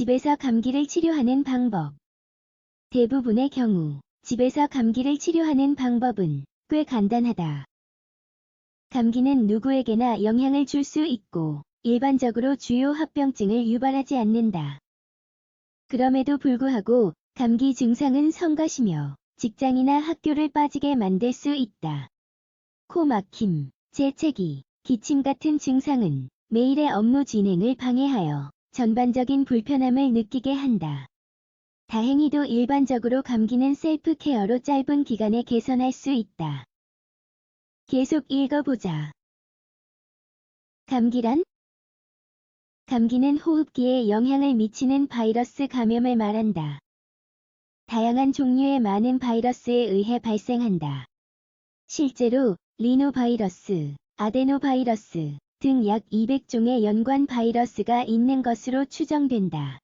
집에서 감기를 치료하는 방법. 대부분의 경우 집에서 감기를 치료하는 방법은 꽤 간단하다. 감기는 누구에게나 영향을 줄 수 있고 일반적으로 주요 합병증을 유발하지 않는다. 그럼에도 불구하고 감기 증상은 성가시며 직장이나 학교를 빠지게 만들 수 있다. 코 막힘, 재채기, 기침 같은 증상은 매일의 업무 진행을 방해하여 전반적인 불편함을 느끼게 한다. 다행히도 일반적으로 감기는 셀프 케어로 짧은 기간에 개선할 수 있다. 계속 읽어보자. 감기란? 감기는 호흡기에 영향을 미치는 바이러스 감염을 말한다. 다양한 종류의 많은 바이러스에 의해 발생한다. 실제로 리노바이러스, 아데노바이러스 등 약 200종의 연관 바이러스가 있는 것으로 추정된다.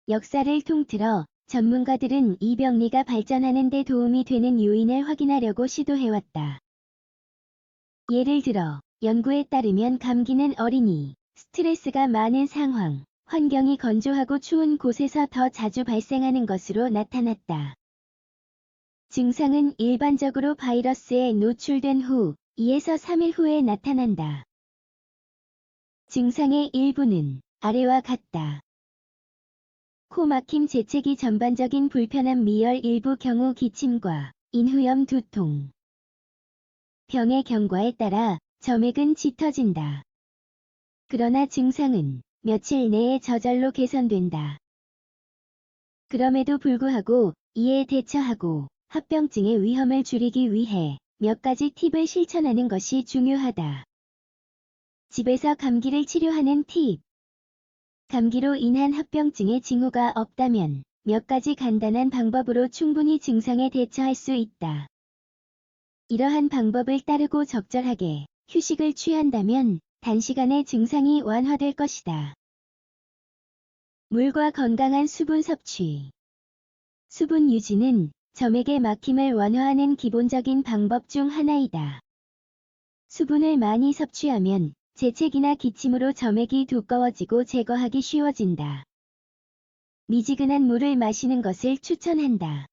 역사를 통틀어 전문가들은 이 병리가 발전하는 데 도움이 되는 요인을 확인하려고 시도해왔다. 예를 들어 연구에 따르면 감기는 어린이, 스트레스가 많은 상황, 환경이 건조하고 추운 곳에서 더 자주 발생하는 것으로 나타났다. 증상은 일반적으로 바이러스에 노출된 후 2에서 3일 후에 나타난다. 증상의 일부는 아래와 같다. 코 막힘, 재채기, 전반적인 불편함, 미열, 일부 경우 기침과 인후염, 두통. 병의 경과에 따라 점액은 짙어진다. 그러나 증상은 며칠 내에 저절로 개선된다. 그럼에도 불구하고 이에 대처하고 합병증의 위험을 줄이기 위해 몇 가지 팁을 실천하는 것이 중요하다. 집에서 감기를 치료하는 팁. 감기로 인한 합병증의 징후가 없다면 몇 가지 간단한 방법으로 충분히 증상에 대처할 수 있다. 이러한 방법을 따르고 적절하게 휴식을 취한다면 단시간에 증상이 완화될 것이다. 물과 건강한 수분 섭취. 수분 유지는 점액의 막힘을 완화하는 기본적인 방법 중 하나이다. 수분을 많이 섭취하면 재채기나 기침으로 점액이 두꺼워지고 제거하기 쉬워진다. 미지근한 물을 마시는 것을 추천한다.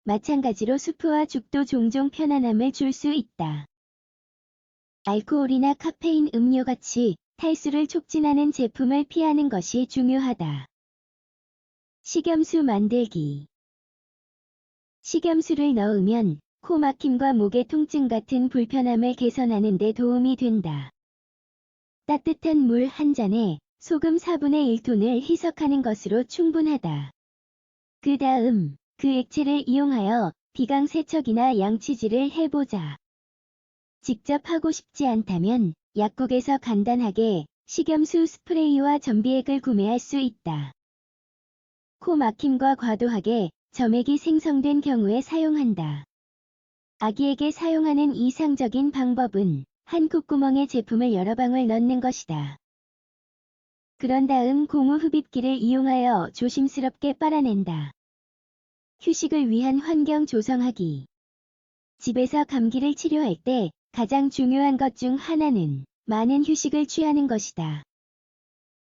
마찬가지로 수프와 죽도 종종 편안함을 줄 수 있다. 알코올이나 카페인 음료같이 탈수를 촉진하는 제품을 피하는 것이 중요하다. 식염수 만들기. 식염수를 넣으면 코 막힘과 목의 통증 같은 불편함을 개선하는 데 도움이 된다. 따뜻한 물 한 잔에 소금 4분의 1톤을 희석하는 것으로 충분하다. 그 다음 그 액체를 이용하여 비강 세척이나 양치질을 해보자. 직접 하고 싶지 않다면 약국에서 간단하게 식염수 스프레이와 점비액을 구매할 수 있다. 코 막힘과 과도하게 점액이 생성된 경우에 사용한다. 아기에게 사용하는 이상적인 방법은 한 콧구멍에 제품을 여러 방울 넣는 것이다. 그런 다음 고무 흡입기를 이용하여 조심스럽게 빨아낸다. 휴식을 위한 환경 조성하기. 집에서 감기를 치료할 때 가장 중요한 것 중 하나는 많은 휴식을 취하는 것이다.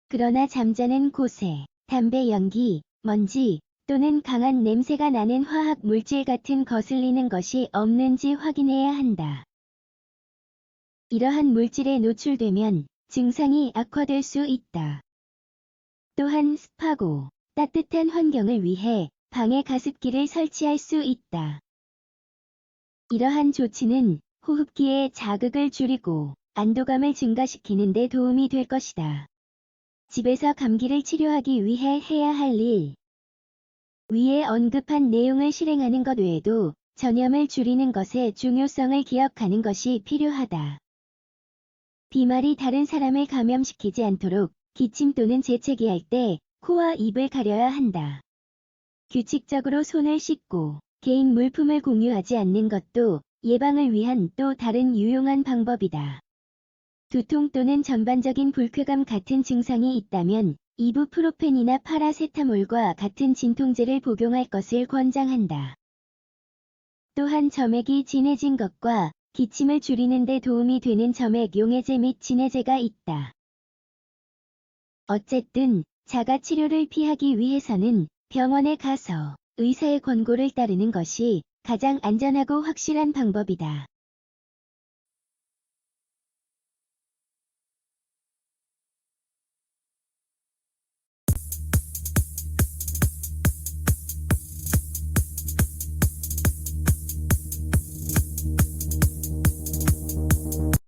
그러나 잠자는 곳에 담배 연기, 먼지 또는 강한 냄새가 나는 화학 물질 같은 거슬리는 것이 없는지 확인해야 한다. 이러한 물질에 노출되면 증상이 악화될 수 있다. 또한 습하고 따뜻한 환경을 위해 방에 가습기를 설치할 수 있다. 이러한 조치는 호흡기의 자극을 줄이고 안도감을 증가시키는 데 도움이 될 것이다. 집에서 감기를 치료하기 위해 해야 할 일. 위에 언급한 내용을 실행하는 것 외에도 전염을 줄이는 것의 중요성을 기억하는 것이 필요하다. 비말이 다른 사람을 감염시키지 않도록 기침 또는 재채기할 때 코와 입을 가려야 한다. 규칙적으로 손을 씻고 개인 물품을 공유하지 않는 것도 예방을 위한 또 다른 유용한 방법이다. 두통 또는 전반적인 불쾌감 같은 증상이 있다면 이부프로펜이나 파라세타몰과 같은 진통제를 복용할 것을 권장한다. 또한 점액이 진해진 것과 기침을 줄이는 데 도움이 되는 점액 용해제 및 진해제가 있다. 어쨌든 자가 치료를 피하기 위해서는 병원에 가서 의사의 권고를 따르는 것이 가장 안전하고 확실한 방법이다.